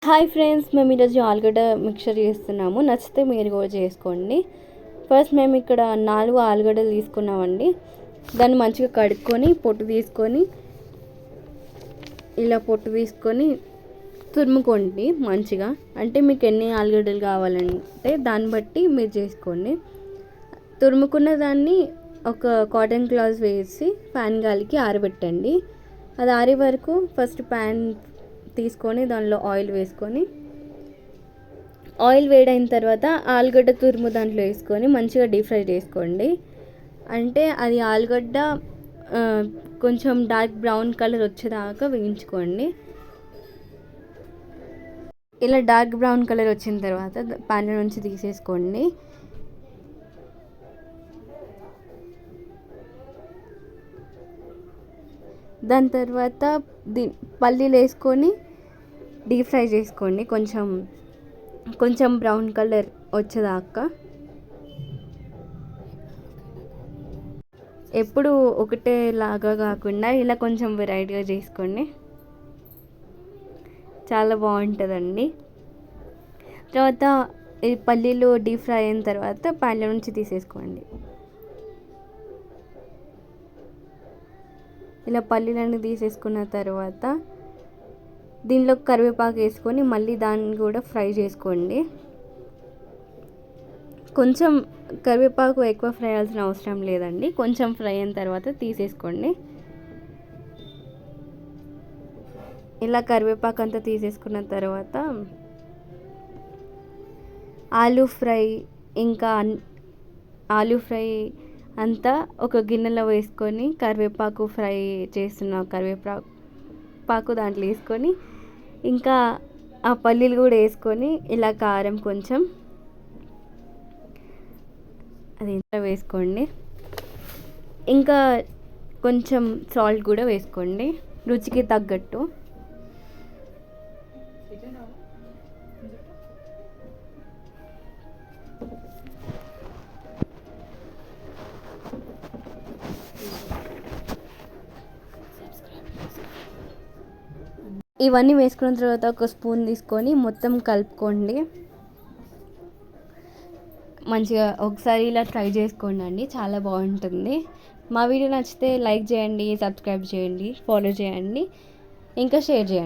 Hi friends, మేము ఈరోజు ఆలుగడ్డ మిక్చర్ చేస్తున్నాము. నచ్చితే మీరు కూడా చేసుకోండి. ఫస్ట్ మేము ఇక్కడ 4 ఆలుగడ్డలు తీసుకున్నామండి. దాన్ని మంచిగా కడుక్కొని పొట్టు తీసుకొని ఇలా పొట్టు తీసుకొని తురుముకోండి మంచిగా. అంటే మీకు ఎన్ని ఆలుగడ్డలు కావాలంటే దాన్ని బట్టి మీరు చేసుకోండి. తురుముకున్న దాన్ని ఒక కాటన్ క్లాత్ వేసి ఫ్యాన్ గాలికి ఆరబెట్టండి. అది ఆరే వరకు ఫస్ట్ ప్యాన్ తీసుకొని దానిలో ఆయిల్ వేసుకొని, ఆయిల్ వేడైన తర్వాత ఆలుగడ్డ తురుము దాంట్లో వేసుకొని మంచిగా డీప్ ఫ్రై చేసుకోండి. అంటే అది ఆలుగడ్డ కొంచెం డార్క్ బ్రౌన్ కలర్ వచ్చేదాకా వేయించుకోండి. ఇలా డార్క్ బ్రౌన్ కలర్ వచ్చిన తర్వాత ప్యాన్ నుంచి తీసేసుకోండి. దాని తర్వాత పల్లీలు వేసుకొని డీప్ ఫ్రై చేసుకోండి. కొంచెం బ్రౌన్ కలర్ వచ్చేదాకా. ఎప్పుడు ఒకటే లాగా కాకుండా ఇలా కొంచెం వెరైటీగా చేసుకోండి, చాలా బాగుంటుందండి. తర్వాత ఈ పల్లీలు డీప్ ఫ్రై అయిన తర్వాత ప్యాన్లో నుంచి తీసేసుకోండి. ఇలా పల్లీలన్నీ తీసేసుకున్న తర్వాత దీనిలో కరివేపాకు వేసుకొని మళ్ళీ దాన్ని కూడా ఫ్రై చేసుకోండి. కొంచెం కరివేపాకు ఎక్కువ ఫ్రై అవ్వాల్సిన అవసరం లేదండి, కొంచెం ఫ్రై అయిన తర్వాత తీసేసుకోండి. ఇలా కరివేపాకు అంతా తీసేసుకున్న తర్వాత ఆలూ ఫ్రై అంతా ఒక గిన్నెలో వేసుకొని కరివేపాకు ఫ్రై చేస్తున్న కరివేపాకు దాంట్లో వేసుకొని ఇంకా ఆ పల్లీలు కూడా వేసుకొని ఇలా కారం కొంచెం అది వేసుకోండి. ఇంకా కొంచెం సాల్ట్ కూడా వేసుకోండి రుచికి తగ్గట్టు. ఇవన్నీ వేసుకున్న తర్వాత ఒక స్పూన్ తీసుకొని మొత్తం కలుపుకోండి. మంచిగా ఒకసారి ఇలా ట్రై చేసుకోండి అండి, చాలా బాగుంటుంది. మా వీడియో నచ్చితే లైక్ చేయండి, సబ్స్క్రైబ్ చేయండి, ఫాలో చేయండి, ఇంకా షేర్ చేయండి.